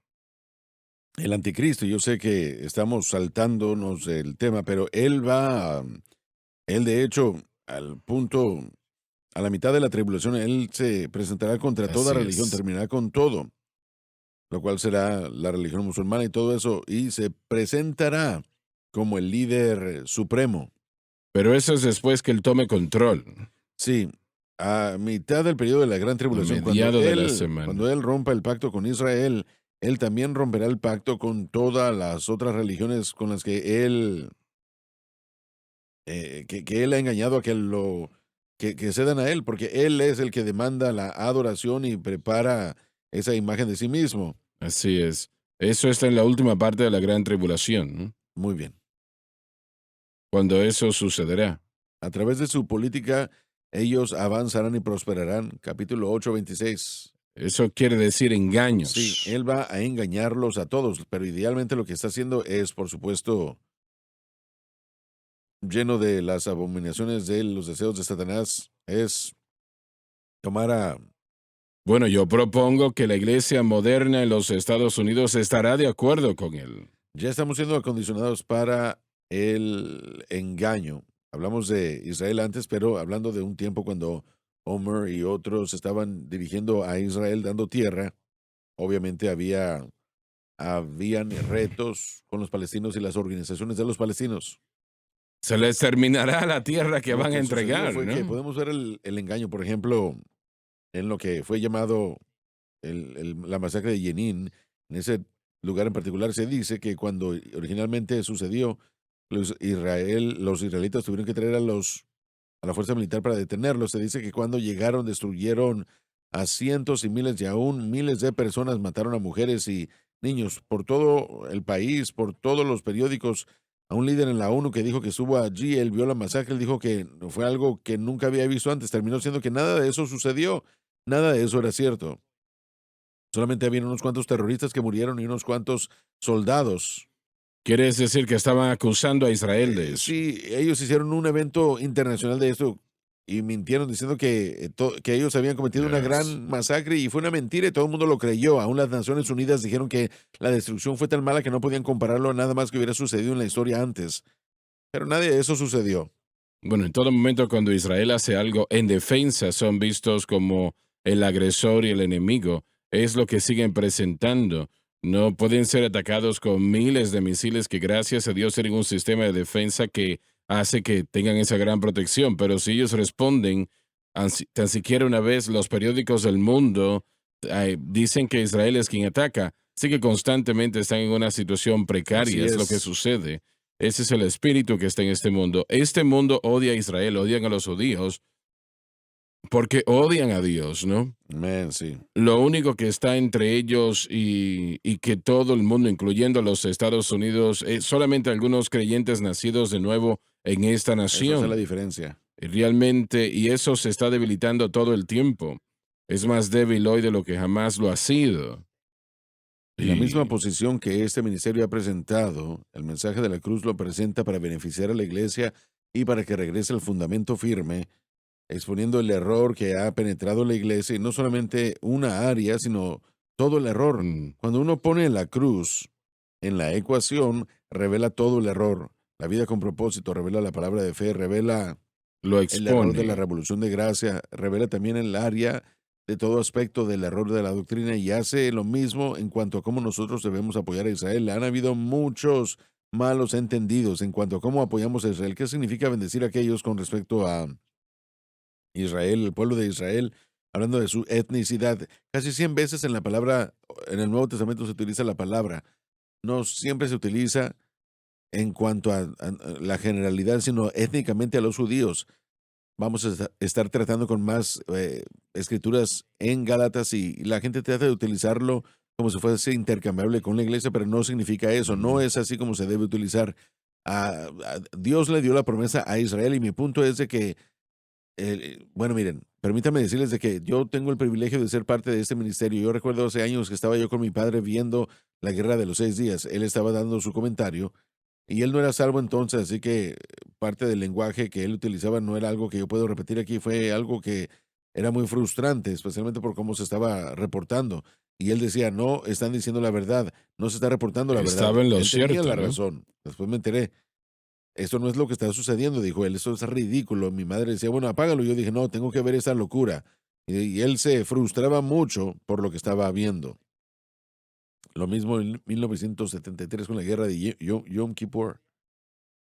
El anticristo, yo sé que estamos saltándonos del tema, pero él de hecho, a la mitad de la tribulación, él se presentará contra toda Así religión, es. terminará con todo, lo cual será la religión musulmana y todo eso, y se presentará como el líder supremo. Pero eso es después que él tome control, Sí, a mitad del periodo de la gran a tribulación, mediado de la semana. cuando él rompa el pacto con Israel, él también romperá el pacto con todas las otras religiones con las que que él ha engañado a que cedan a él, porque él es el que demanda la adoración y prepara esa imagen de sí mismo. Así es. Eso está en la última parte de la gran tribulación, ¿no? Muy bien. Cuando eso sucederá. A través de su política, ellos avanzarán y prosperarán. Capítulo 8:26. Eso quiere decir Sí, engaños. él va a engañarlos a todos, pero idealmente lo que está haciendo es, por supuesto, lleno de las abominaciones de los deseos de Satanás, es tomar a... Bueno, yo propongo que la iglesia moderna en los Estados Unidos estará de acuerdo con él. Ya estamos siendo acondicionados para el engaño. Hablamos de Israel antes, pero hablando de un tiempo cuando Homer y otros estaban dirigiendo a Israel dando tierra, obviamente habían retos con los palestinos y las organizaciones de los palestinos. Se les terminará la tierra que Lo van a que sucedió entregar, fue que ¿no? podemos ver el engaño, por ejemplo, en lo que fue llamado la masacre de Jenin, en ese lugar en particular, se dice que cuando originalmente sucedió, los israelitas tuvieron que traer a la fuerza militar para detenerlos. Se dice que cuando llegaron destruyeron a cientos y miles y aún miles de personas, mataron a mujeres y niños por todo el país, por todos los periódicos. A un líder en la ONU que dijo que estuvo allí, él vio la masacre, él dijo que fue algo que nunca había visto antes. Terminó siendo que nada de eso sucedió, nada de eso era cierto. Solamente había unos cuantos terroristas que murieron y unos cuantos soldados. ¿Quieres decir que estaban acusando a Israel de eso? Sí, ellos hicieron un evento internacional de esto y mintieron diciendo que ellos habían cometido una Yes. gran masacre y fue una mentira y todo el mundo lo creyó. Aún las Naciones Unidas dijeron que la destrucción fue tan mala que no podían compararlo a nada más que hubiera sucedido en la historia antes. Pero nada de eso sucedió. Bueno, en todo momento cuando Israel hace algo en defensa, son vistos como el agresor y el enemigo. Es lo que siguen presentando. No pueden ser atacados con miles de misiles que gracias a Dios tienen un sistema de defensa que hace que tengan esa gran protección. Pero si ellos responden, tan siquiera una vez los periódicos del mundo dicen que Israel es quien ataca, sí que constantemente están en una situación Así precaria, es lo que es. sucede. Ese es el espíritu que está en este mundo. Este mundo odia a Israel, odian a los judíos, porque odian a Dios, ¿no? Man, sí. Lo único que está entre ellos y que todo el mundo, incluyendo los Estados Unidos, solamente algunos creyentes nacidos de nuevo en esta Eso es la nación. diferencia. Realmente, y eso se está debilitando todo el tiempo. Es más débil hoy de lo que jamás lo ha sido. Y la misma Y posición que este ministerio ha presentado, el mensaje de la cruz lo presenta para beneficiar a la iglesia y para que regrese al fundamento firme, exponiendo el error que ha penetrado la iglesia, y no solamente una área, sino todo el error. mm, Cuando uno pone la cruz en la ecuación, revela todo el error. La vida con propósito revela la palabra de fe, revela lo el error de la expone. revolución de gracia, revela también el área de todo aspecto del error de la doctrina y hace lo mismo en cuanto a cómo nosotros debemos apoyar a Israel. Han habido muchos malos entendidos en cuanto a cómo apoyamos a Israel. ¿Qué significa bendecir a aquellos con respecto a Israel, el pueblo de Israel, hablando de su etnicidad? Casi 100 veces en la palabra, en el Nuevo Testamento se utiliza la palabra. No siempre se utiliza en cuanto a la generalidad, sino étnicamente a los judíos. Vamos a estar tratando con más escrituras en Gálatas y la gente trata de utilizarlo como si fuese intercambiable con la iglesia, pero no significa eso, no Mm, es así como se debe utilizar. Dios le dio la promesa a Israel y mi punto es de que, bueno, miren, permítanme decirles de que yo tengo el privilegio de ser parte de este ministerio. Yo recuerdo hace años que estaba yo con mi padre viendo la Guerra de los 6 días. Él estaba dando su comentario y él no era salvo entonces, así que parte del lenguaje que él utilizaba no era algo que yo puedo repetir aquí, fue algo que era muy frustrante, especialmente por cómo se estaba reportando. Y él decía, no, están diciendo la verdad, no se está reportando la verdad. estaba en lo Él tenía cierto, la ¿no? razón. Después me enteré, esto no es lo que está sucediendo, dijo él, esto es ridículo. Mi madre decía, bueno, apágalo. Yo dije, no, tengo que ver esa locura. Y él se frustraba mucho por lo que estaba viendo. Lo mismo en 1973 con la guerra de Yom Kippur.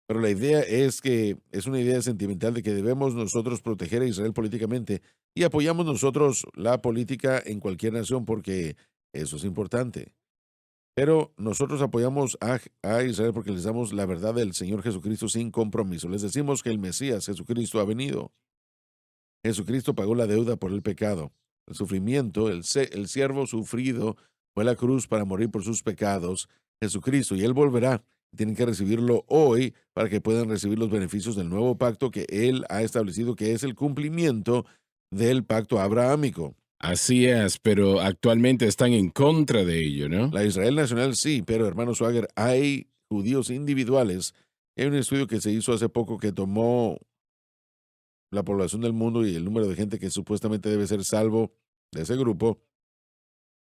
Pero la idea es que es una idea sentimental de que debemos nosotros proteger a Israel políticamente y apoyamos nosotros la política en cualquier nación porque eso es importante. Pero nosotros apoyamos a Israel porque les damos la verdad del Señor Jesucristo sin compromiso. Les decimos que el Mesías Jesucristo ha venido. Jesucristo pagó la deuda por el pecado. El sufrimiento, el siervo sufrido fue a la cruz para morir por sus pecados. Jesucristo, y Él volverá. Tienen que recibirlo hoy para que puedan recibir los beneficios del nuevo pacto que Él ha establecido, que es el cumplimiento del pacto abrahámico. Así es, pero actualmente están en contra de ello, ¿no? La Israel nacional sí, pero hermano Swagger, hay judíos individuales. Hay un estudio que se hizo hace poco que tomó la población del mundo y el número de gente que supuestamente debe ser salvo de ese grupo.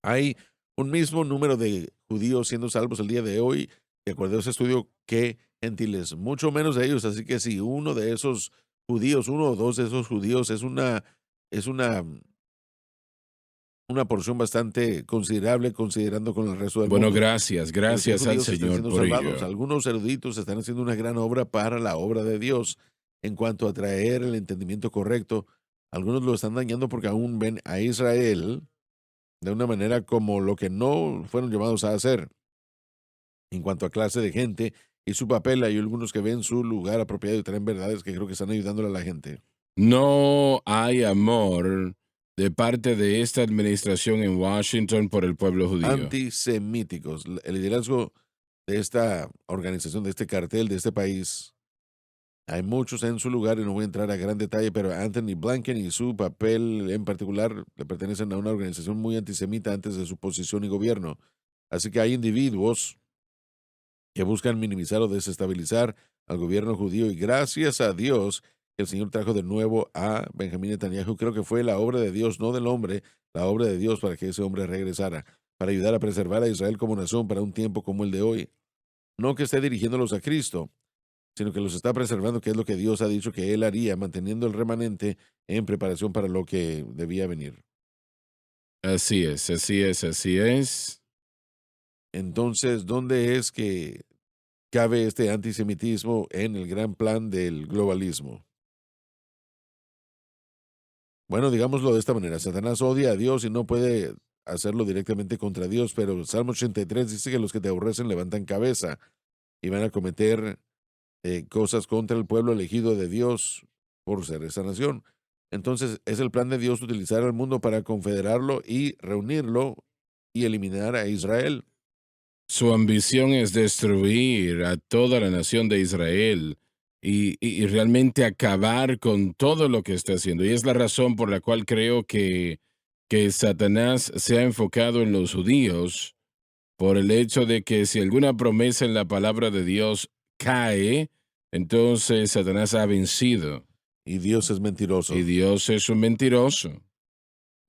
Hay un mismo número de judíos siendo salvos el día de hoy, de acuerdo a ese estudio, que gentiles, mucho menos de ellos. Así que si uno de esos judíos, uno o dos de esos judíos es una porción bastante considerable considerando con el resto del Bueno, mundo. gracias, Pero si hay gracias al judíos que están Señor siendo por salvados, ello. algunos eruditos están haciendo una gran obra para la obra de Dios en cuanto a traer el entendimiento correcto. Algunos lo están dañando porque aún ven a Israel de una manera como lo que no fueron llamados a hacer. en cuanto a clase de gente y su papel. Hay algunos que ven su lugar apropiado y traen verdades que creo que están ayudándole a la gente. No hay amor de parte de esta administración en Washington por el pueblo judío. Antisemíticos. El liderazgo de esta organización, de este cartel, de este país, hay muchos en su lugar y no voy a entrar a gran detalle, pero Anthony Blinken y su papel en particular le pertenecen a una organización muy antisemita antes de su posición y gobierno. Así que hay individuos que buscan minimizar o desestabilizar al gobierno judío y gracias a Dios el Señor trajo de nuevo a Benjamín Netanyahu. Creo que fue la obra de Dios, no del hombre, la obra de Dios para que ese hombre regresara, para ayudar a preservar a Israel como nación para un tiempo como el de hoy. No que esté dirigiéndolos a Cristo, sino que los está preservando, que es lo que Dios ha dicho que Él haría, manteniendo el remanente en preparación para lo que debía venir. Así es, así es, así es. Entonces, ¿dónde es que cabe este antisemitismo en el gran plan del globalismo? Bueno, digámoslo de esta manera, Satanás odia a Dios y no puede hacerlo directamente contra Dios, pero el Salmo 83 dice que los que te aborrecen levantan cabeza y van a cometer cosas contra el pueblo elegido de Dios por ser esa nación. Entonces, es el plan de Dios utilizar al mundo para confederarlo y reunirlo y eliminar a Israel. Su ambición es destruir a toda la nación de Israel y realmente acabar con todo lo que está haciendo. Y es la razón por la cual creo que Satanás se ha enfocado en los judíos, por el hecho de que si alguna promesa en la palabra de Dios cae, entonces Satanás ha vencido Y Dios es y mentiroso. Dios es un mentiroso.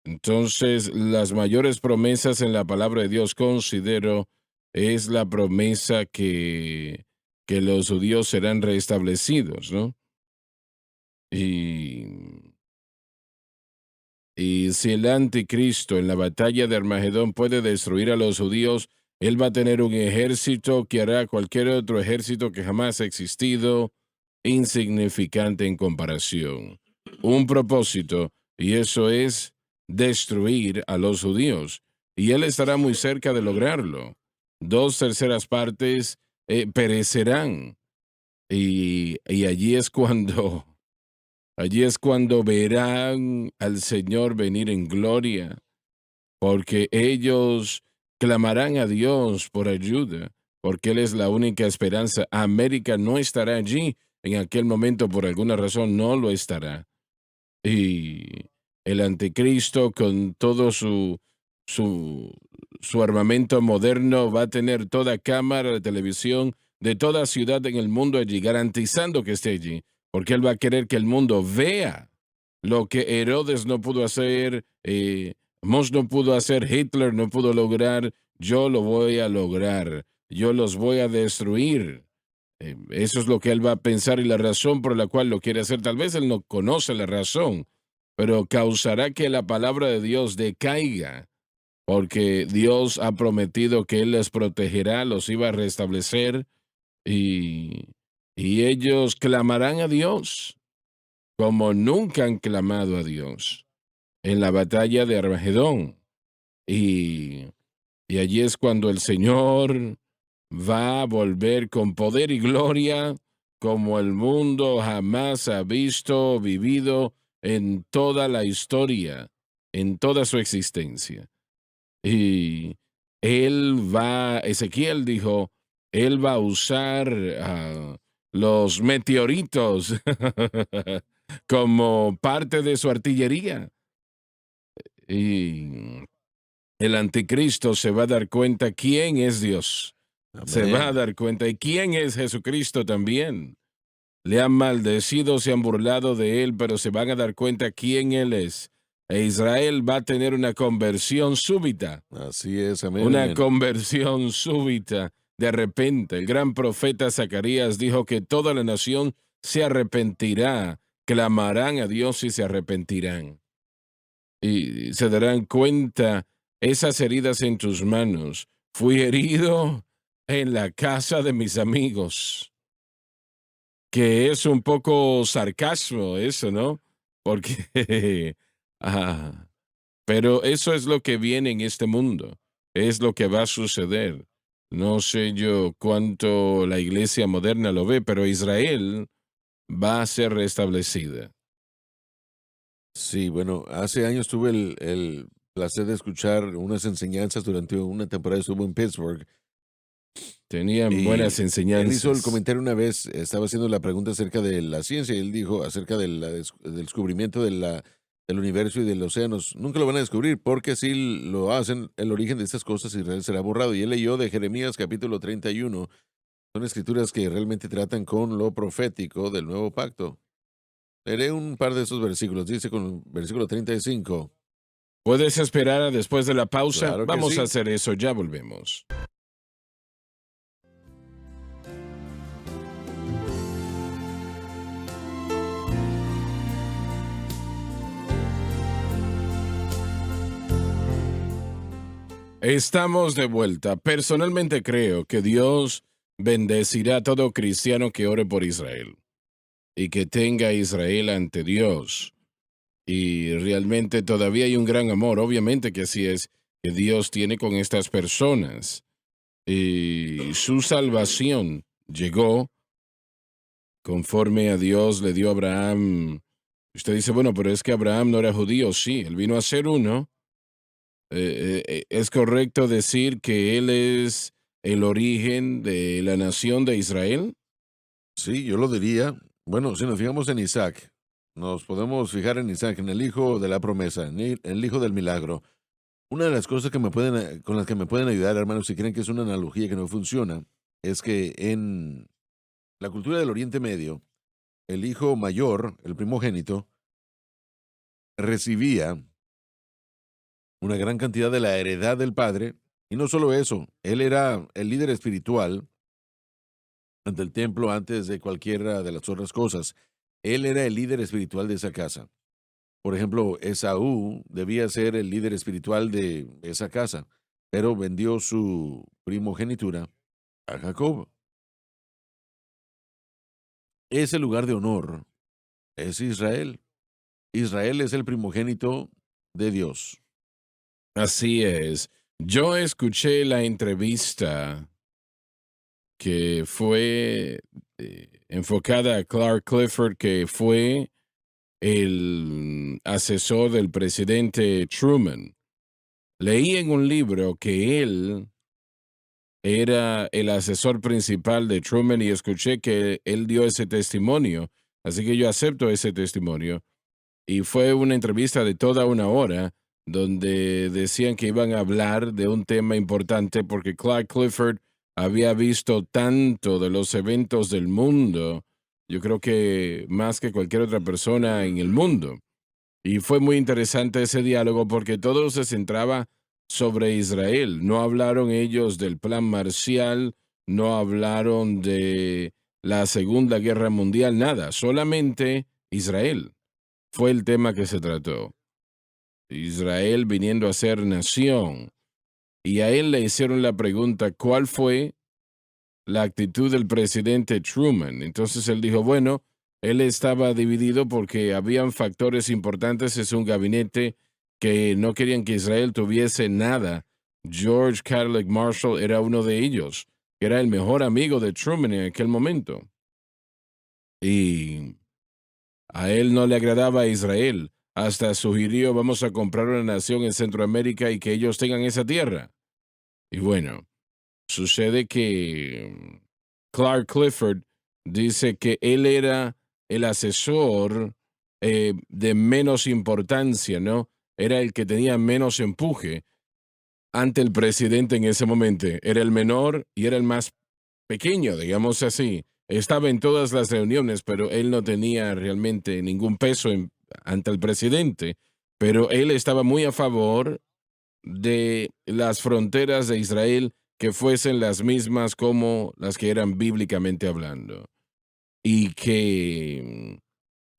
Entonces, las mayores promesas en la palabra de Dios, considero, es la promesa que los judíos serán restablecidos, ¿no? Y, y si el anticristo en la batalla de Armagedón puede destruir a los judíos, él va a tener un ejército que hará cualquier otro ejército que jamás ha existido, insignificante en comparación. Un propósito, y eso es destruir a los judíos. Y él estará muy cerca de lograrlo. 2/3 perecerán. Y allí es cuando verán al Señor venir en gloria, porque ellos clamarán a Dios por ayuda, porque Él es la única esperanza. América no estará allí en aquel momento, por alguna razón no lo estará. Y el anticristo con todo su, su armamento moderno va a tener toda cámara de televisión de toda ciudad en el mundo allí, garantizando que esté allí, porque él va a querer que el mundo vea lo que Herodes no pudo hacer, Mos no pudo hacer, Hitler no pudo lograr, yo lo voy a lograr, yo los voy a destruir. Eso es lo que él va a pensar y la razón por la cual lo quiere hacer. Tal vez él no conoce la razón, pero causará que la palabra de Dios decaiga, porque Dios ha prometido que Él les protegerá, los iba a restablecer y, y ellos clamarán a Dios como nunca han clamado a Dios en la batalla de Armagedón. Y, y allí es cuando el Señor va a volver con poder y gloria como el mundo jamás ha visto o vivido en toda la historia, en toda su existencia. Y Ezequiel dijo, él va a usar los meteoritos como parte de su artillería. Y el anticristo se va a dar cuenta quién es Dios. Se va a Amén. dar cuenta y quién es Jesucristo también. Le han maldecido, se han burlado de él, pero se van a dar cuenta quién él es. E Israel va a tener una conversión súbita. Así es, amén, Una amén. conversión súbita. De repente, el gran profeta Zacarías dijo que toda la nación se arrepentirá, clamarán a Dios y se arrepentirán. Y se darán cuenta esas heridas en tus manos. Fui herido en la casa de mis amigos, que es un poco sarcasmo eso, ¿no? Porque, ah, pero eso es lo que viene en este mundo, es lo que va a suceder. No sé yo cuánto la iglesia moderna lo ve, pero Israel va a ser restablecida. Sí, bueno, hace años tuve el placer de escuchar unas enseñanzas durante una temporada, estuve en Pittsburgh Tenían buenas y él hizo el enseñanzas. comentario una vez, estaba haciendo la pregunta acerca de la ciencia y él dijo acerca de del descubrimiento del universo y de los océanos. Nunca lo van a descubrir porque si lo hacen, el origen de estas cosas Israel será borrado. Y él leyó de Jeremías capítulo 31. Son escrituras que realmente tratan con lo profético del nuevo pacto. Leeré un par de esos versículos. Dice con el versículo 35. ¿Puedes esperar a después de la pausa? Claro que Vamos a sí. hacer eso, ya volvemos. Estamos de vuelta. Personalmente creo que Dios bendecirá a todo cristiano que ore por Israel y que tenga a Israel ante Dios. Y realmente todavía hay un gran amor, obviamente que así es, que Dios tiene con estas personas. Y su salvación llegó conforme a Dios le dio a Abraham. Usted dice, bueno, pero es que Abraham no era judío. Sí, él vino a ser uno. Es correcto decir que él es el origen de la nación de Israel. Sí, yo lo diría. Bueno, si nos fijamos en Isaac, nos podemos fijar en Isaac, en el hijo de la promesa, en el hijo del milagro. Una de las cosas que con las que me pueden ayudar, hermanos, si creen que es una analogía que no funciona, es que en la cultura del Oriente Medio, el hijo mayor, el primogénito, recibía una gran cantidad de la heredad del padre, y no solo eso, él era el líder espiritual ante el templo antes de cualquiera de las otras cosas. Él era el líder espiritual de esa casa. Por ejemplo, Esaú debía ser el líder espiritual de esa casa, pero vendió su primogenitura a Jacob. Ese lugar de honor es Israel. Israel es el primogénito de Dios. Así es. Yo escuché la entrevista que fue enfocada a Clark Clifford, que fue el asesor del presidente Truman. Leí en un libro que él era el asesor principal de Truman y escuché que él dio ese testimonio, así que yo acepto ese testimonio. Y fue una entrevista de toda una hora donde decían que iban a hablar de un tema importante porque Clark Clifford había visto tanto de los eventos del mundo, yo creo que más que cualquier otra persona en el mundo. Y fue muy interesante ese diálogo porque todo se centraba sobre Israel. No hablaron ellos del plan marcial, no hablaron de la Segunda Guerra Mundial, nada, solamente Israel fue el tema que se trató. Israel viniendo a ser nación. Y a él le hicieron la pregunta, ¿cuál fue la actitud del presidente Truman? Entonces él dijo, bueno, él estaba dividido porque habían factores importantes en su gabinete que no querían que Israel tuviese nada. George Cadillac Marshall era uno de ellos, que era el mejor amigo de Truman en aquel momento. Y a él no le agradaba a Israel. Hasta sugirió, vamos a comprar una nación en Centroamérica y que ellos tengan esa tierra. Y bueno, sucede que Clark Clifford dice que él era el asesor de menos importancia, ¿no? Era el que tenía menos empuje ante el presidente en ese momento. Era el menor y era el más pequeño, digamos así. Estaba en todas las reuniones, pero él no tenía realmente ningún peso ante el presidente. Pero él estaba muy a favor de las fronteras de Israel que fuesen las mismas como las que eran bíblicamente hablando. Y que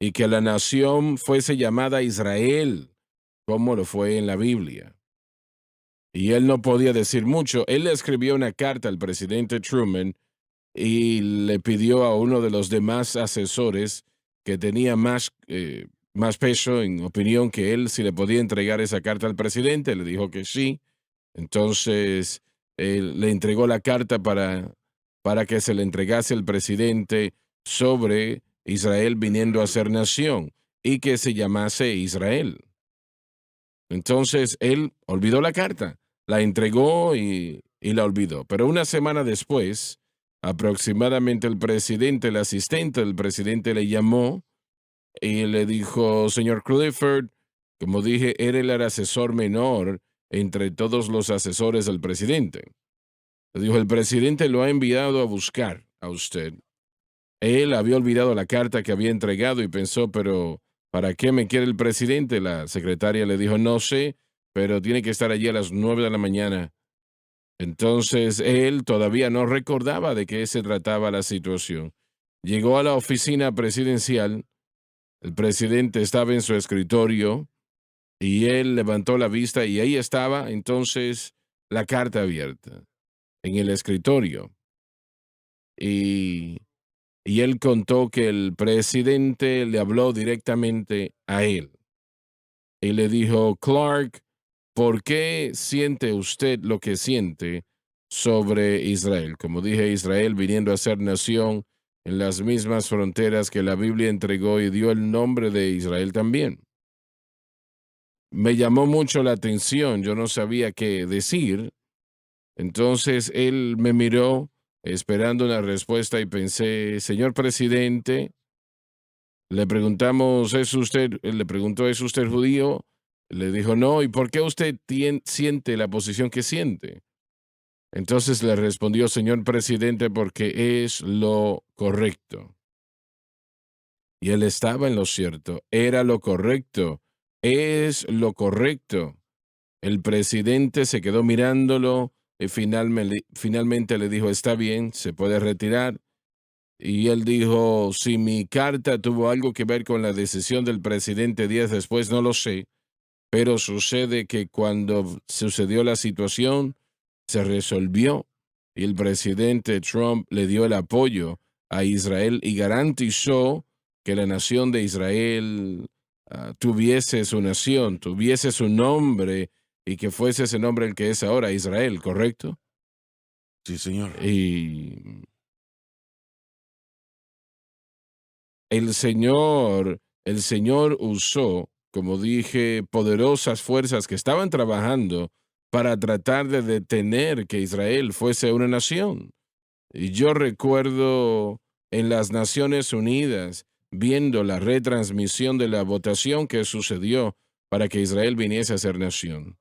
la nación fuese llamada Israel, como lo fue en la Biblia. Y él no podía decir mucho. Él le escribió una carta al presidente Truman y le pidió a uno de los demás asesores que tenía más peso en opinión que él, si le podía entregar esa carta al presidente. Le dijo que sí. Entonces, le entregó la carta para que se le entregase al presidente sobre Israel viniendo a ser nación y que se llamase Israel. Entonces él olvidó la carta, la entregó y la olvidó. Pero una semana después, aproximadamente el asistente del presidente le llamó y le dijo, señor Clifford, como dije, era el asesor menor entre todos los asesores del presidente. Le dijo, el presidente lo ha enviado a buscar a usted. Él había olvidado la carta que había entregado y pensó, pero ¿para qué me quiere el presidente? La secretaria le dijo, no sé, pero tiene que estar allí a las 9 de la mañana. Entonces él todavía no recordaba de qué se trataba la situación. Llegó a la oficina presidencial, el presidente estaba en su escritorio y él levantó la vista y ahí estaba entonces la carta abierta en el escritorio. Y él contó que el presidente le habló directamente a él y le dijo, Clark, ¿por qué siente usted lo que siente sobre Israel? Como dije, Israel viniendo a ser nación en las mismas fronteras que la Biblia entregó y dio el nombre de Israel también. Me llamó mucho la atención, yo no sabía qué decir. Entonces él me miró esperando una respuesta y pensé, señor presidente, le preguntamos, le preguntó, ¿es usted judío? Le dijo, no, ¿y por qué usted siente la posición que siente? Entonces le respondió, señor presidente, porque es lo correcto. Y él estaba en lo cierto, era lo correcto, es lo correcto. El presidente se quedó mirándolo y finalmente le dijo, está bien, se puede retirar. Y él dijo, si mi carta tuvo algo que ver con la decisión del presidente días después, no lo sé, pero sucede que cuando sucedió la situación, se resolvió y el presidente Trump le dio el apoyo a Israel y garantizó que la nación de Israel tuviese su nación, tuviese su nombre y que fuese ese nombre el que es ahora Israel, ¿correcto? Sí, señor. Y el Señor usó, como dije, poderosas fuerzas que estaban trabajando para tratar de detener que Israel fuese una nación. Y yo recuerdo en las Naciones Unidas viendo la retransmisión de la votación que sucedió para que Israel viniese a ser nación.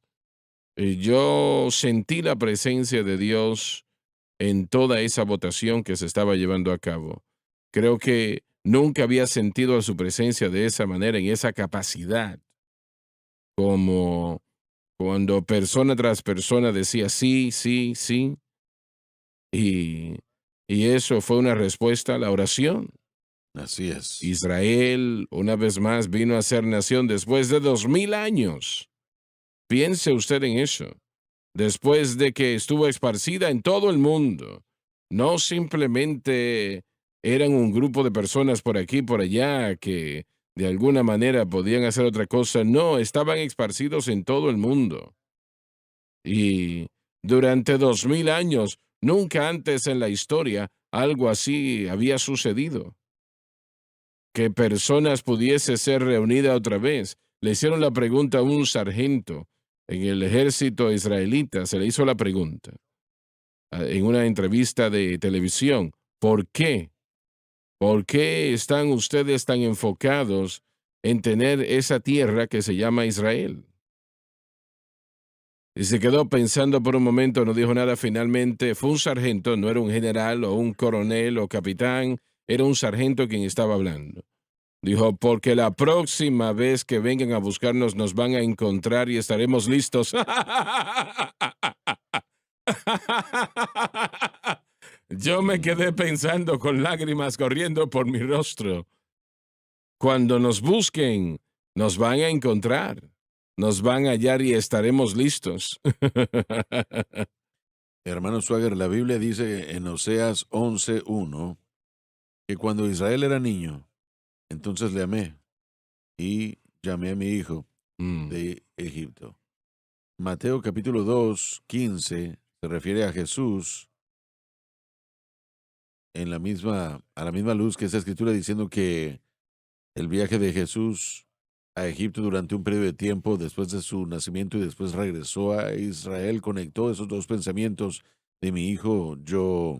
Y yo sentí la presencia de Dios en toda esa votación que se estaba llevando a cabo. Creo que nunca había sentido su presencia de esa manera, en esa capacidad, como cuando persona tras persona decía sí, sí, sí, y, y eso fue una respuesta a la oración. Así es. Israel, una vez más, vino a ser nación después de 2000 años. Piense usted en eso. Después de que estuvo esparcida en todo el mundo. No simplemente eran un grupo de personas por aquí y por allá que de alguna manera podían hacer otra cosa. No, estaban esparcidos en todo el mundo. Y durante 2000 años, nunca antes en la historia algo así había sucedido. Que personas pudiese ser reunidas otra vez. Le hicieron la pregunta a un sargento en el ejército israelita, se le hizo la pregunta en una entrevista de televisión, ¿por qué? ¿Por qué están ustedes tan enfocados en tener esa tierra que se llama Israel? Y se quedó pensando por un momento, no dijo nada. Finalmente fue un sargento, no era un general o un coronel o capitán, era un sargento quien estaba hablando. Dijo, porque la próxima vez que vengan a buscarnos nos van a encontrar y estaremos listos. Yo me quedé pensando con lágrimas corriendo por mi rostro. Cuando nos busquen, nos van a encontrar, nos van a hallar y estaremos listos. Hermano Swagger, la Biblia dice en Oseas 11:1 que cuando Israel era niño, entonces le amé y llamé a mi hijo Mm, de Egipto. Mateo capítulo 2:15 se refiere a Jesús a la misma luz que esa escritura diciendo que el viaje de Jesús a Egipto durante un periodo de tiempo después de su nacimiento y después regresó a Israel, conectó esos dos pensamientos de mi hijo, yo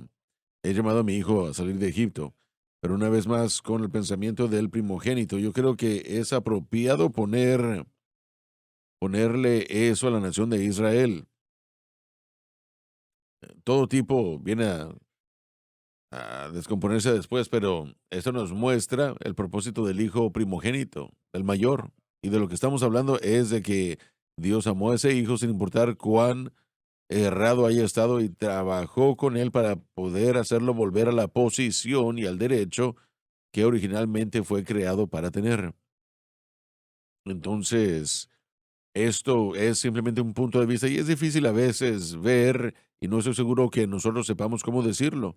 he llamado a mi hijo a salir de Egipto, pero una vez más con el pensamiento del primogénito. Yo creo que es apropiado ponerle eso a la nación de Israel. Todo tipo viene a descomponerse después, pero eso nos muestra el propósito del hijo primogénito, el mayor. Y de lo que estamos hablando es de que Dios amó a ese hijo sin importar cuán errado haya estado y trabajó con él para poder hacerlo volver a la posición y al derecho que originalmente fue creado para tener. Entonces, esto es simplemente un punto de vista y es difícil a veces ver, y no estoy seguro que nosotros sepamos cómo decirlo,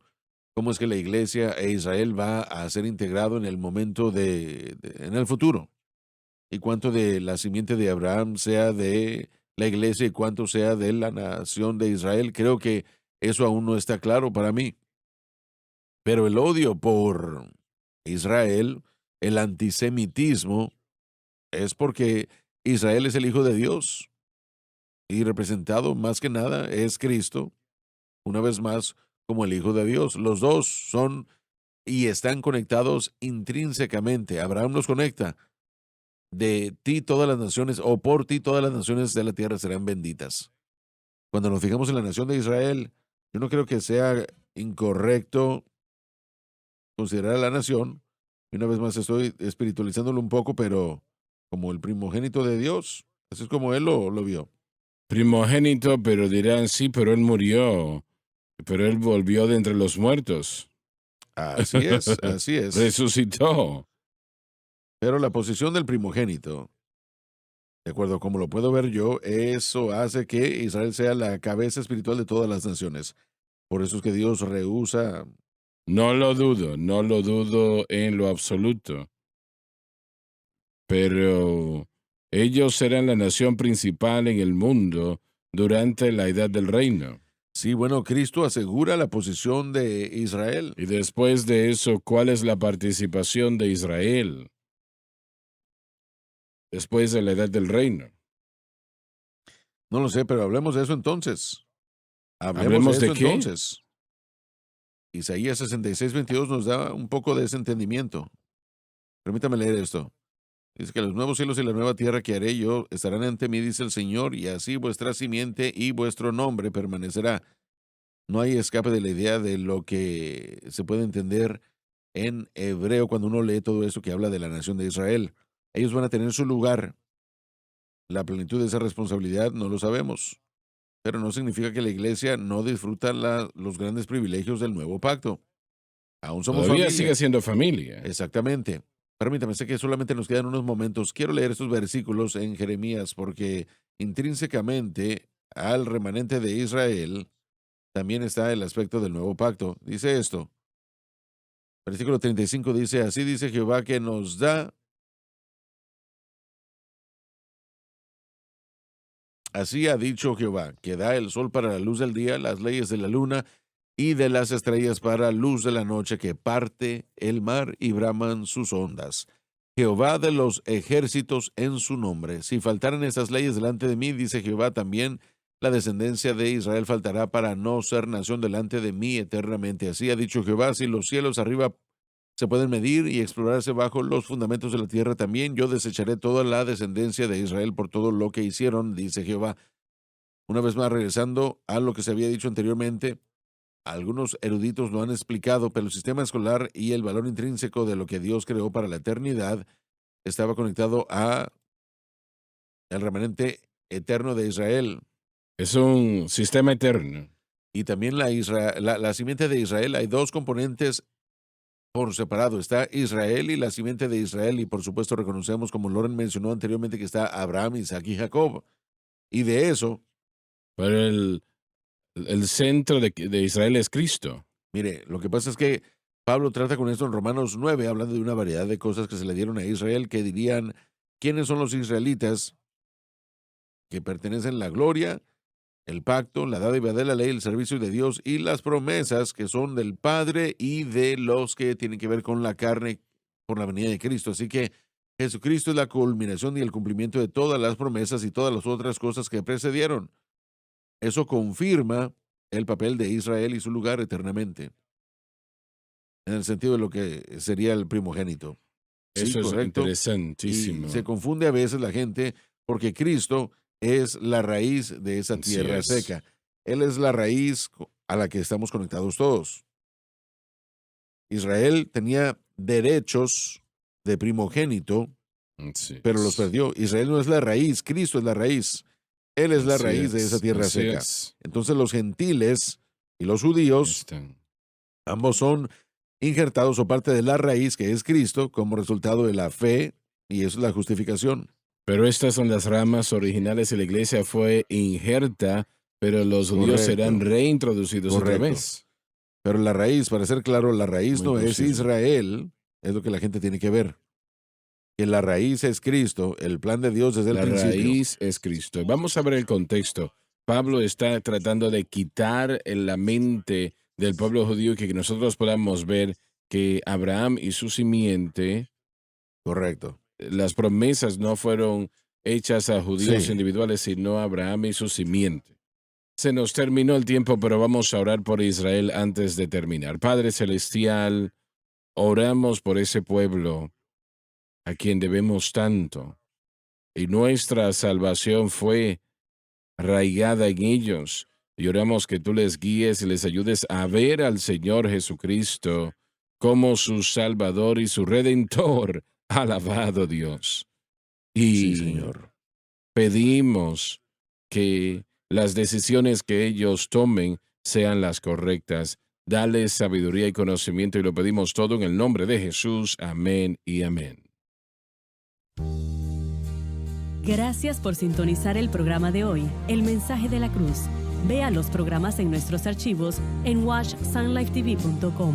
cómo es que la iglesia e Israel va a ser integrado en el momento en el futuro, y cuánto de la simiente de Abraham sea de la iglesia y cuánto sea de la nación de Israel. Creo que eso aún no está claro para mí. Pero el odio por Israel, el antisemitismo, es porque Israel es el Hijo de Dios y representado más que nada es Cristo, una vez más, como el Hijo de Dios. Los dos son y están conectados intrínsecamente. Abraham los conecta. De ti todas las naciones, o por ti todas las naciones de la tierra serán benditas. Cuando nos fijamos en la nación de Israel, yo no creo que sea incorrecto considerar a la nación, y una vez más estoy espiritualizándolo un poco, pero como el primogénito de Dios, así es como él lo vio. Primogénito, pero dirán, sí, pero él murió, pero él volvió de entre los muertos. Así es, así es. Resucitó. Pero la posición del primogénito, de acuerdo a como lo puedo ver yo, eso hace que Israel sea la cabeza espiritual de todas las naciones. Por eso es que Dios rehúsa. No lo dudo en lo absoluto. Pero ellos serán la nación principal en el mundo durante la edad del reino. Sí, bueno, Cristo asegura la posición de Israel. Y después de eso, ¿cuál es la participación de Israel después de la edad del reino? No lo sé, pero hablemos de eso entonces. ¿Hablemos de de eso qué? entonces. Isaías 66:22 nos da un poco de ese entendimiento. Permítame leer esto. Dice que los nuevos cielos y la nueva tierra que haré yo estarán ante mí, dice el Señor, y así vuestra simiente y vuestro nombre permanecerá. No hay escape de la idea de lo que se puede entender en hebreo cuando uno lee todo eso que habla de la nación de Israel. Ellos van a tener su lugar. La plenitud de esa responsabilidad no lo sabemos, pero no significa que la iglesia no disfruta los grandes privilegios del nuevo pacto. Aún somos Todavía familia. sigue siendo familia. Exactamente. Permítame, sé que solamente nos quedan unos momentos. Quiero leer estos versículos en Jeremías porque intrínsecamente al remanente de Israel también está el aspecto del nuevo pacto. Dice esto. Versículo 35 dice, así dice Jehová que nos da, así ha dicho Jehová, que da el sol para la luz del día, las leyes de la luna y de las estrellas para luz de la noche, que parte el mar y braman sus ondas. Jehová de los ejércitos en su nombre. Si faltaran estas leyes delante de mí, dice Jehová, también la descendencia de Israel faltará para no ser nación delante de mí eternamente. Así ha dicho Jehová, si los cielos arriba se pueden medir y explorarse bajo los fundamentos de la tierra, también yo desecharé toda la descendencia de Israel por todo lo que hicieron, dice Jehová. Una vez más, regresando a lo que se había dicho anteriormente, algunos eruditos lo han explicado, pero el sistema escolar y el valor intrínseco de lo que Dios creó para la eternidad estaba conectado a el remanente eterno de Israel. Es un sistema eterno. Y también la simiente de Israel. Hay dos componentes por separado. Está Israel y la simiente de Israel. Y por supuesto reconocemos, como Loren mencionó anteriormente, que está Abraham, Isaac y Jacob. Y de eso, Pero el centro de Israel es Cristo. mire, lo que pasa es que Pablo trata con esto en Romanos 9, hablando de una variedad de cosas que se le dieron a Israel, que dirían, ¿quiénes son los israelitas que pertenecen a la gloria el pacto, la dádiva de la ley, el servicio de Dios y las promesas que son del Padre y de los que tienen que ver con la carne por la venida de Cristo. Así que Jesucristo es la culminación y el cumplimiento de todas las promesas y todas las otras cosas que precedieron. Eso confirma el papel de Israel y su lugar eternamente, en el sentido de lo que sería el primogénito. Sí, Eso es correcto. interesantísimo. Y se confunde a veces la gente porque Cristo es la raíz de esa Así tierra es. seca. Él es la raíz a la que estamos conectados todos. Israel tenía derechos de primogénito, Sí, pero los perdió. Israel no es la raíz, Cristo es la raíz. Él es la así raíz de esa es, tierra así seca. es. Entonces los gentiles y los judíos, Están. ambos son injertados o parte de la raíz que es Cristo como resultado de la fe, y eso es la justificación. Pero estas son las ramas originales y la iglesia fue injerta, pero los judíos Correcto. serán reintroducidos otra Correcto. vez. Pero la raíz, para ser claro, la raíz Muy no es preciso. Israel, es lo que la gente tiene que ver. Que la raíz es Cristo, el plan de Dios desde el La principio. raíz es Cristo. Vamos a ver el contexto. Pablo está tratando de quitar en la mente del pueblo judío que nosotros podamos ver que Abraham y su simiente, Correcto. las promesas no fueron hechas a judíos Sí. individuales, sino a Abraham y su simiente. Se nos terminó el tiempo, pero vamos a orar por Israel antes de terminar. Padre Celestial, oramos por ese pueblo a quien debemos tanto, y nuestra salvación fue arraigada en ellos. Y oramos que tú les guíes y les ayudes a ver al Señor Jesucristo como su Salvador y su Redentor. Alabado Dios. Y Sí, Señor. pedimos que las decisiones que ellos tomen sean las correctas. Dale sabiduría y conocimiento y lo pedimos todo en el nombre de Jesús. Amén y amén. Gracias por sintonizar el programa de hoy, El Mensaje de la Cruz. Vea los programas en nuestros archivos en watchsunlifetv.com.